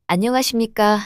안녕하십니까.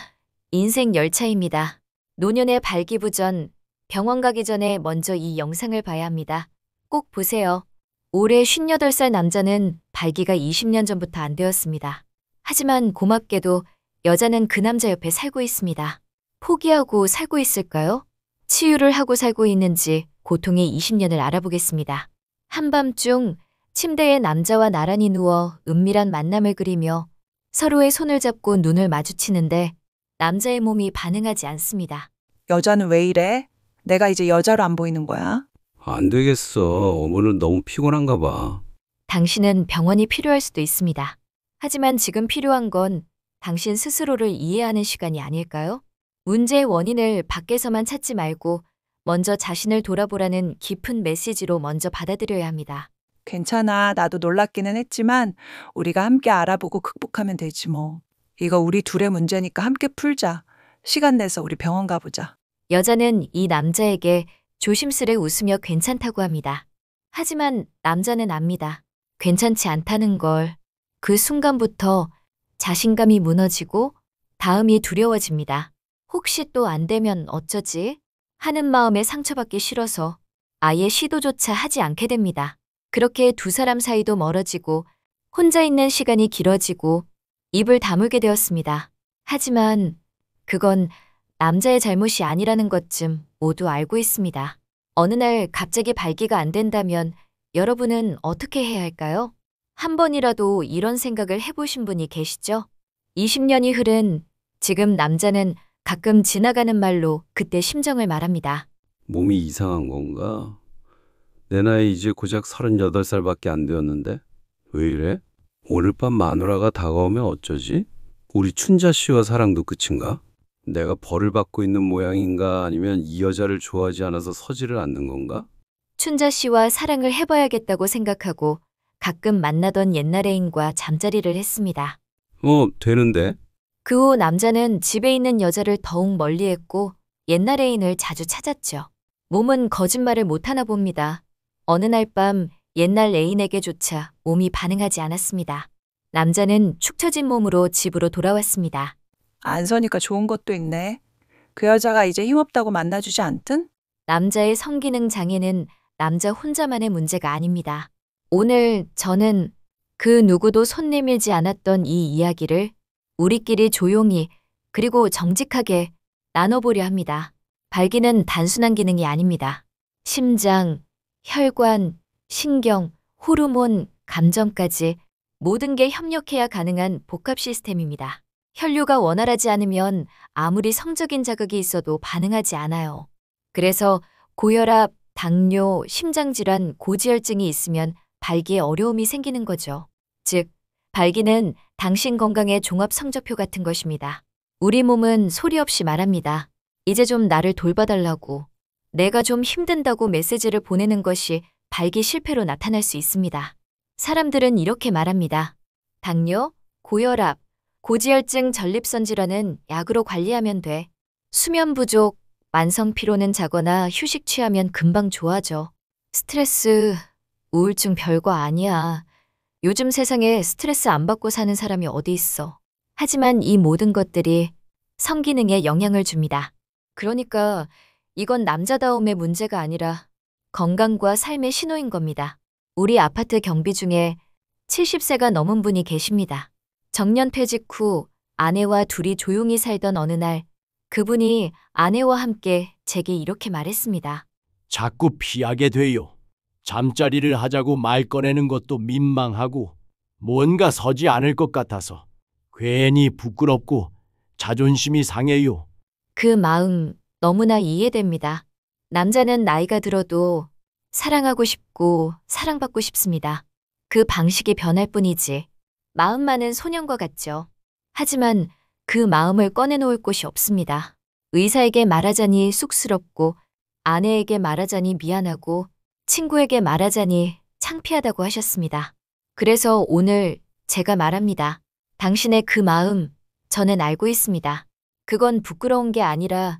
인생 열차입니다. 노년의 발기부전, 병원 가기 전에 먼저 이 영상을 봐야 합니다. 꼭 보세요. 올해 58살 남자는 발기가 20년 전부터 안 되었습니다. 하지만 고맙게도 여자는 그 남자 옆에 살고 있습니다. 포기하고 살고 있을까요? 치유를 하고 살고 있는지 고통의 20년을 알아보겠습니다. 한밤중 침대에 남자와 나란히 누워 은밀한 만남을 그리며 서로의 손을 잡고 눈을 마주치는데 남자의 몸이 반응하지 않습니다. 여자는 왜 이래? 내가 이제 여자로 안 보이는 거야? 안 되겠어. 오늘은 너무 피곤한가 봐. 당신은 병원이 필요할 수도 있습니다. 하지만 지금 필요한 건 당신 스스로를 이해하는 시간이 아닐까요? 문제의 원인을 밖에서만 찾지 말고 먼저 자신을 돌아보라는 깊은 메시지로 먼저 받아들여야 합니다. 괜찮아. 나도 놀랍기는 했지만 우리가 함께 알아보고 극복하면 되지 뭐. 이거 우리 둘의 문제니까 함께 풀자. 시간 내서 우리 병원 가보자. 여자는 이 남자에게 조심스레 웃으며 괜찮다고 합니다. 하지만 남자는 압니다. 괜찮지 않다는 걸. 그 순간부터 자신감이 무너지고 다음이 두려워집니다. 혹시 또 안 되면 어쩌지? 하는 마음에 상처받기 싫어서 아예 시도조차 하지 않게 됩니다. 그렇게 두 사람 사이도 멀어지고 혼자 있는 시간이 길어지고 입을 다물게 되었습니다. 하지만 그건 남자의 잘못이 아니라는 것쯤 모두 알고 있습니다. 어느 날 갑자기 발기가 안 된다면 여러분은 어떻게 해야 할까요? 한 번이라도 이런 생각을 해보신 분이 계시죠? 20년이 흐른 지금 남자는 가끔 지나가는 말로 그때 심정을 말합니다. 몸이 이상한 건가? 내 나이 이제 고작 38살밖에 안 되었는데? 왜 이래? 오늘 밤 마누라가 다가오면 어쩌지? 우리 춘자 씨와 사랑도 끝인가? 내가 벌을 받고 있는 모양인가? 아니면 이 여자를 좋아하지 않아서 서지를 않는 건가? 춘자 씨와 사랑을 해봐야겠다고 생각하고 가끔 만나던 옛날 애인과 잠자리를 했습니다. 되는데? 그 후 남자는 집에 있는 여자를 더욱 멀리했고 옛날 애인을 자주 찾았죠. 몸은 거짓말을 못하나 봅니다. 어느 날 밤 옛날 애인에게조차 몸이 반응하지 않았습니다. 남자는 축 처진 몸으로 집으로 돌아왔습니다. 안 서니까 좋은 것도 있네. 그 여자가 이제 힘없다고 만나주지 않든? 남자의 성기능 장애는 남자 혼자만의 문제가 아닙니다. 오늘 저는 그 누구도 손 내밀지 않았던 이 이야기를 우리끼리 조용히 그리고 정직하게 나눠보려 합니다. 발기는 단순한 기능이 아닙니다. 심장, 혈관, 신경, 호르몬, 감정까지 모든 게 협력해야 가능한 복합 시스템입니다. 혈류가 원활하지 않으면 아무리 성적인 자극이 있어도 반응하지 않아요. 그래서 고혈압, 당뇨, 심장질환, 고지혈증이 있으면 발기에 어려움이 생기는 거죠. 즉, 발기는 당신 건강의 종합 성적표 같은 것입니다. 우리 몸은 소리 없이 말합니다. 이제 좀 나를 돌봐달라고. 내가 좀 힘든다고 메시지를 보내는 것이 발기 실패로 나타날 수 있습니다. 사람들은 이렇게 말합니다. 당뇨, 고혈압, 고지혈증, 전립선 질환은 약으로 관리하면 돼. 수면 부족, 만성 피로는 자거나 휴식 취하면 금방 좋아져. 스트레스, 우울증 별거 아니야. 요즘 세상에 스트레스 안 받고 사는 사람이 어디 있어. 하지만 이 모든 것들이 성기능에 영향을 줍니다. 그러니까 이건 남자다움의 문제가 아니라 건강과 삶의 신호인 겁니다. 우리 아파트 경비 중에 70세가 넘은 분이 계십니다. 정년퇴직 후 아내와 둘이 조용히 살던 어느 날 그분이 아내와 함께 제게 이렇게 말했습니다. 자꾸 피하게 돼요. 잠자리를 하자고 말 꺼내는 것도 민망하고 뭔가 서지 않을 것 같아서 괜히 부끄럽고 자존심이 상해요. 그 마음 너무나 이해됩니다. 남자는 나이가 들어도 사랑하고 싶고 사랑받고 싶습니다. 그 방식이 변할 뿐이지 마음만은 소년과 같죠. 하지만 그 마음을 꺼내놓을 곳이 없습니다. 의사에게 말하자니 쑥스럽고 아내에게 말하자니 미안하고 친구에게 말하자니 창피하다고 하셨습니다. 그래서 오늘 제가 말합니다. 당신의 그 마음 저는 알고 있습니다. 그건 부끄러운 게 아니라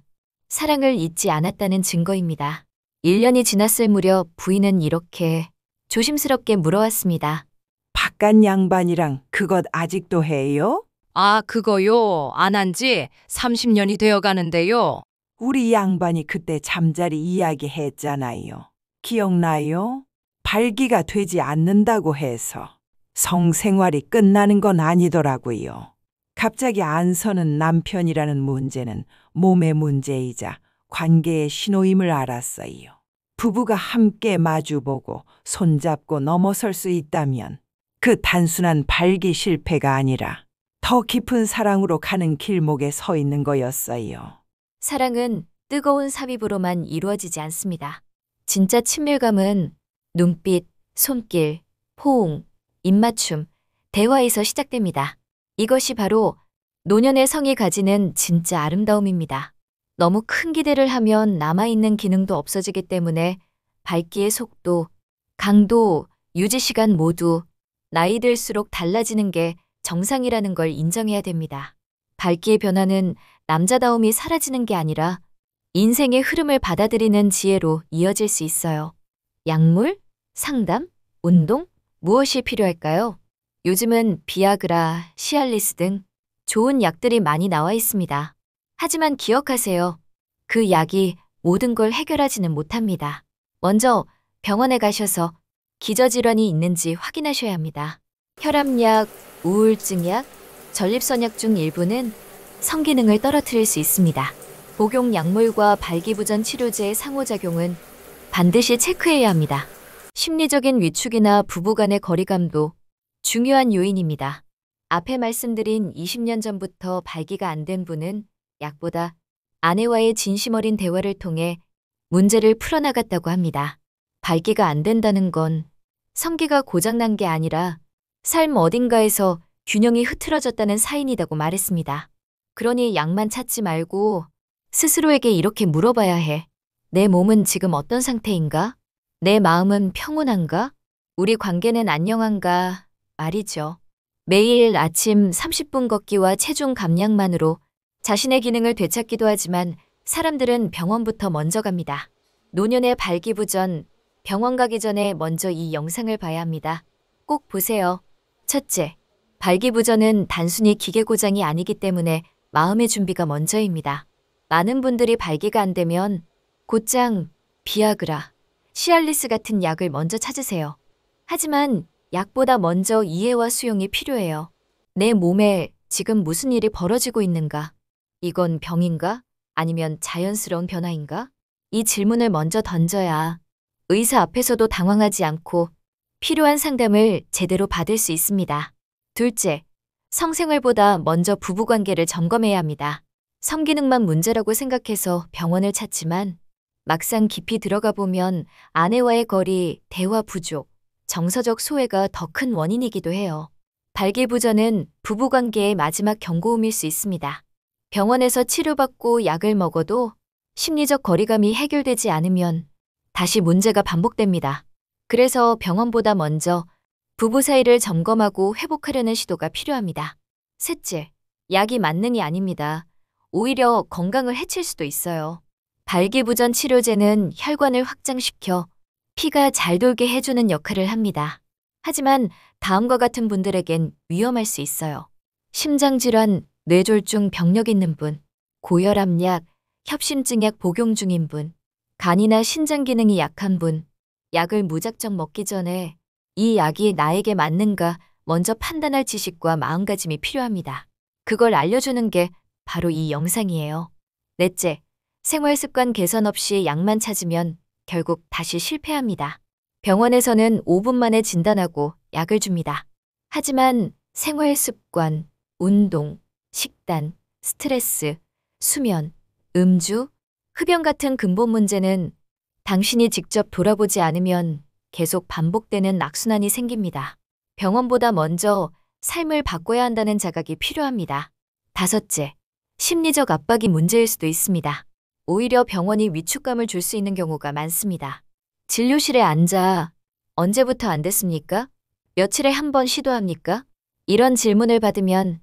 사랑을 잊지 않았다는 증거입니다. 1년이 지났을 무렵 부인은 이렇게 조심스럽게 물어왔습니다. 바깥 양반이랑 그것 아직도 해요? 아, 그거요. 안 한 지 30년이 되어 가는데요. 우리 양반이 그때 잠자리 이야기 했잖아요. 기억나요? 발기가 되지 않는다고 해서 성생활이 끝나는 건 아니더라고요. 갑자기 안 서는 남편이라는 문제는 몸의 문제이자 관계의 신호임을 알았어요. 부부가 함께 마주보고 손잡고 넘어설 수 있다면 그 단순한 발기 실패가 아니라 더 깊은 사랑으로 가는 길목에 서 있는 거였어요. 사랑은 뜨거운 삽입으로만 이루어지지 않습니다. 진짜 친밀감은 눈빛, 손길, 포옹, 입맞춤, 대화에서 시작됩니다. 이것이 바로 노년의 성이 가지는 진짜 아름다움입니다. 너무 큰 기대를 하면 남아있는 기능도 없어지기 때문에 밝기의 속도, 강도, 유지 시간 모두 나이 들수록 달라지는 게 정상이라는 걸 인정해야 됩니다. 밝기의 변화는 남자다움이 사라지는 게 아니라 인생의 흐름을 받아들이는 지혜로 이어질 수 있어요. 약물, 상담, 운동, 무엇이 필요할까요? 요즘은 비아그라, 시알리스 등 좋은 약들이 많이 나와 있습니다. 하지만 기억하세요. 그 약이 모든 걸 해결하지는 못합니다. 먼저 병원에 가셔서 기저질환이 있는지 확인하셔야 합니다. 혈압약, 우울증약, 전립선약 중 일부는 성기능을 떨어뜨릴 수 있습니다. 복용 약물과 발기부전 치료제의 상호작용은 반드시 체크해야 합니다. 심리적인 위축이나 부부간의 거리감도 중요한 요인입니다. 앞에 말씀드린 20년 전부터 발기가 안 된 분은 약보다 아내와의 진심 어린 대화를 통해 문제를 풀어나갔다고 합니다. 발기가 안 된다는 건 성기가 고장난 게 아니라 삶 어딘가에서 균형이 흐트러졌다는 사인이라고 말했습니다. 그러니 약만 찾지 말고 스스로에게 이렇게 물어봐야 해. 내 몸은 지금 어떤 상태인가? 내 마음은 평온한가? 우리 관계는 안녕한가? 말이죠. 매일 아침 30분 걷기와 체중 감량만으로 자신의 기능을 되찾기도 하지만 사람들은 병원부터 먼저 갑니다. 노년의 발기부전, 병원 가기 전에 먼저 이 영상을 봐야 합니다. 꼭 보세요. 첫째, 발기부전은 단순히 기계 고장이 아니기 때문에 마음의 준비가 먼저입니다. 많은 분들이 발기가 안 되면 곧장 비아그라, 시알리스 같은 약을 먼저 찾으세요. 하지만 약보다 먼저 이해와 수용이 필요해요. 내 몸에 지금 무슨 일이 벌어지고 있는가? 이건 병인가? 아니면 자연스러운 변화인가? 이 질문을 먼저 던져야 의사 앞에서도 당황하지 않고 필요한 상담을 제대로 받을 수 있습니다. 둘째, 성생활보다 먼저 부부관계를 점검해야 합니다. 성기능만 문제라고 생각해서 병원을 찾지만 막상 깊이 들어가 보면 아내와의 거리, 대화 부족, 정서적 소외가 더 큰 원인이기도 해요. 발기부전은 부부관계의 마지막 경고음일 수 있습니다. 병원에서 치료받고 약을 먹어도 심리적 거리감이 해결되지 않으면 다시 문제가 반복됩니다. 그래서 병원보다 먼저 부부 사이를 점검하고 회복하려는 시도가 필요합니다. 셋째, 약이 만능이 아닙니다. 오히려 건강을 해칠 수도 있어요. 발기부전 치료제는 혈관을 확장시켜 피가 잘 돌게 해주는 역할을 합니다. 하지만 다음과 같은 분들에겐 위험할 수 있어요. 심장질환, 뇌졸중 병력 있는 분, 고혈압약, 협심증약 복용 중인 분, 간이나 신장 기능이 약한 분, 약을 무작정 먹기 전에 이 약이 나에게 맞는가 먼저 판단할 지식과 마음가짐이 필요합니다. 그걸 알려주는 게 바로 이 영상이에요. 넷째, 생활습관 개선 없이 약만 찾으면 결국 다시 실패합니다. 병원에서는 5분 만에 진단하고 약을 줍니다. 하지만 생활습관, 운동, 식단, 스트레스, 수면, 음주, 흡연 같은 근본 문제는 당신이 직접 돌아보지 않으면 계속 반복되는 악순환이 생깁니다. 병원보다 먼저 삶을 바꿔야 한다는 자각이 필요합니다. 다섯째, 심리적 압박이 문제일 수도 있습니다. 오히려 병원이 위축감을 줄 수 있는 경우가 많습니다. 진료실에 앉아 언제부터 안 됐습니까? 며칠에 한 번 시도합니까? 이런 질문을 받으면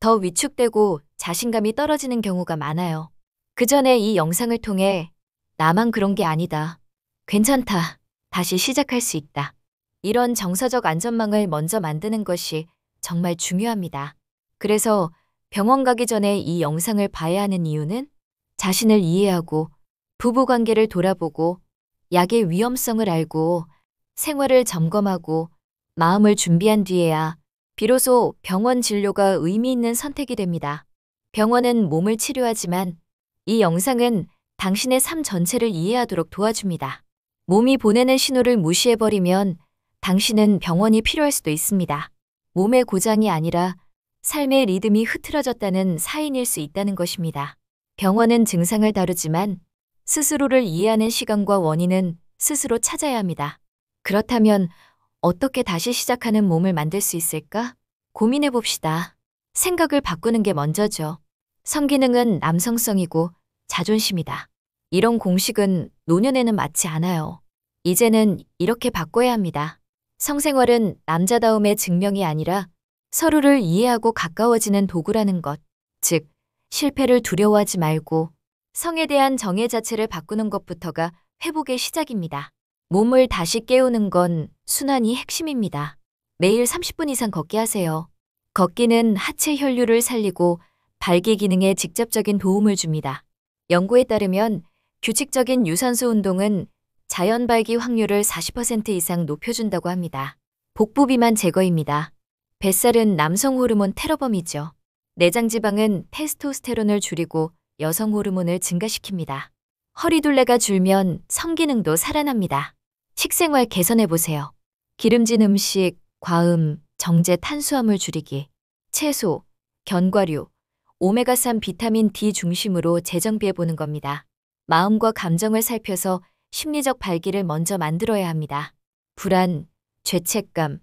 더 위축되고 자신감이 떨어지는 경우가 많아요. 그 전에 이 영상을 통해 나만 그런 게 아니다. 괜찮다. 다시 시작할 수 있다. 이런 정서적 안전망을 먼저 만드는 것이 정말 중요합니다. 그래서 병원 가기 전에 이 영상을 봐야 하는 이유는 자신을 이해하고 부부 관계를 돌아보고 약의 위험성을 알고 생활을 점검하고 마음을 준비한 뒤에야 비로소 병원 진료가 의미 있는 선택이 됩니다. 병원은 몸을 치료하지만 이 영상은 당신의 삶 전체를 이해하도록 도와줍니다. 몸이 보내는 신호를 무시해버리면 당신은 병원이 필요할 수도 있습니다. 몸의 고장이 아니라 삶의 리듬이 흐트러졌다는 사인일 수 있다는 것입니다. 병원은 증상을 다루지만 스스로를 이해하는 시간과 원인은 스스로 찾아야 합니다. 그렇다면 어떻게 다시 시작하는 몸을 만들 수 있을까? 고민해 봅시다. 생각을 바꾸는 게 먼저죠. 성기능은 남성성이고 자존심이다. 이런 공식은 노년에는 맞지 않아요. 이제는 이렇게 바꿔야 합니다. 성생활은 남자다움의 증명이 아니라 서로를 이해하고 가까워지는 도구라는 것. 즉, 실패를 두려워하지 말고 성에 대한 정의 자체를 바꾸는 것부터가 회복의 시작입니다. 몸을 다시 깨우는 건 순환이 핵심입니다. 매일 30분 이상 걷기 하세요. 걷기는 하체 혈류를 살리고 발기 기능에 직접적인 도움을 줍니다. 연구에 따르면 규칙적인 유산소 운동은 자연 발기 확률을 40% 이상 높여준다고 합니다. 복부 비만 제거입니다. 뱃살은 남성 호르몬 테러범이죠. 내장 지방은 테스토스테론을 줄이고 여성 호르몬을 증가시킵니다. 허리둘레가 줄면 성기능도 살아납니다. 식생활 개선해보세요. 기름진 음식, 과음, 정제 탄수화물 줄이기, 채소, 견과류, 오메가3 비타민 D 중심으로 재정비해보는 겁니다. 마음과 감정을 살펴서 심리적 발기를 먼저 만들어야 합니다. 불안, 죄책감,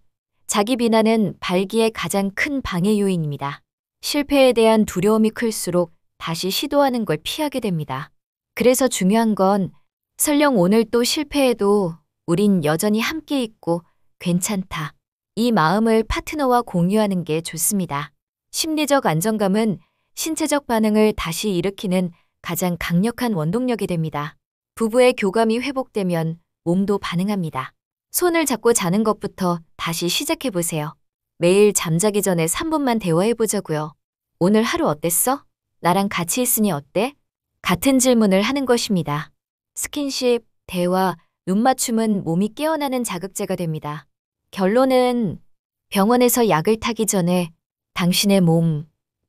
자기 비난은 발기의 가장 큰 방해 요인입니다. 실패에 대한 두려움이 클수록 다시 시도하는 걸 피하게 됩니다. 그래서 중요한 건 설령 오늘 또 실패해도 우린 여전히 함께 있고 괜찮다. 이 마음을 파트너와 공유하는 게 좋습니다. 심리적 안정감은 신체적 반응을 다시 일으키는 가장 강력한 원동력이 됩니다. 부부의 교감이 회복되면 몸도 반응합니다. 손을 잡고 자는 것부터 다시 시작해보세요. 매일 잠자기 전에 3분만 대화해보자고요. 오늘 하루 어땠어? 나랑 같이 있으니 어때? 같은 질문을 하는 것입니다. 스킨십, 대화, 눈맞춤은 몸이 깨어나는 자극제가 됩니다. 결론은 병원에서 약을 타기 전에 당신의 몸,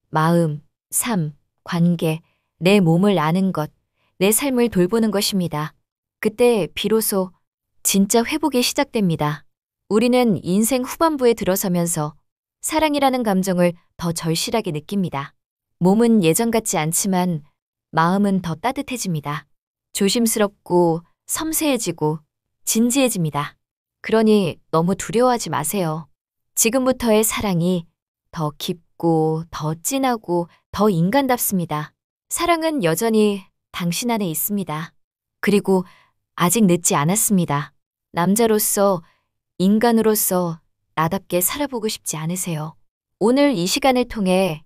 마음, 삶, 관계, 내 몸을 아는 것, 내 삶을 돌보는 것입니다. 그때 비로소 진짜 회복이 시작됩니다. 우리는 인생 후반부에 들어서면서 사랑이라는 감정을 더 절실하게 느낍니다. 몸은 예전 같지 않지만 마음은 더 따뜻해집니다. 조심스럽고 섬세해지고 진지해집니다. 그러니 너무 두려워하지 마세요. 지금부터의 사랑이 더 깊고 더 진하고 더 인간답습니다. 사랑은 여전히 당신 안에 있습니다. 그리고 아직 늦지 않았습니다. 남자로서, 인간으로서 나답게 살아보고 싶지 않으세요? 오늘 이 시간을 통해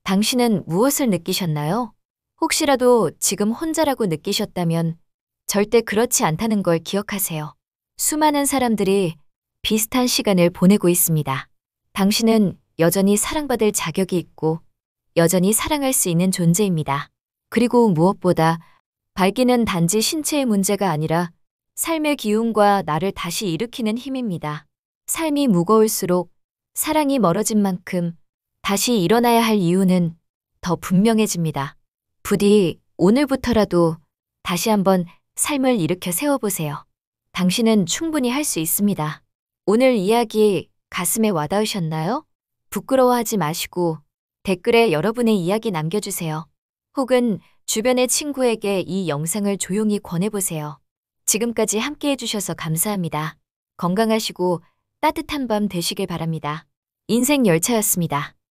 당신은 무엇을 느끼셨나요? 혹시라도 지금 혼자라고 느끼셨다면 절대 그렇지 않다는 걸 기억하세요. 수많은 사람들이 비슷한 시간을 보내고 있습니다. 당신은 여전히 사랑받을 자격이 있고 여전히 사랑할 수 있는 존재입니다. 그리고 무엇보다 발기는 단지 신체의 문제가 아니라 삶의 기운과 나를 다시 일으키는 힘입니다. 삶이 무거울수록 사랑이 멀어진 만큼 다시 일어나야 할 이유는 더 분명해집니다. 부디 오늘부터라도 다시 한번 삶을 일으켜 세워보세요. 당신은 충분히 할 수 있습니다. 오늘 이야기 가슴에 와닿으셨나요? 부끄러워하지 마시고 댓글에 여러분의 이야기 남겨주세요. 혹은 주변의 친구에게 이 영상을 조용히 권해보세요. 지금까지 함께 해주셔서 감사합니다. 건강하시고 따뜻한 밤 되시길 바랍니다. 인생 열차였습니다.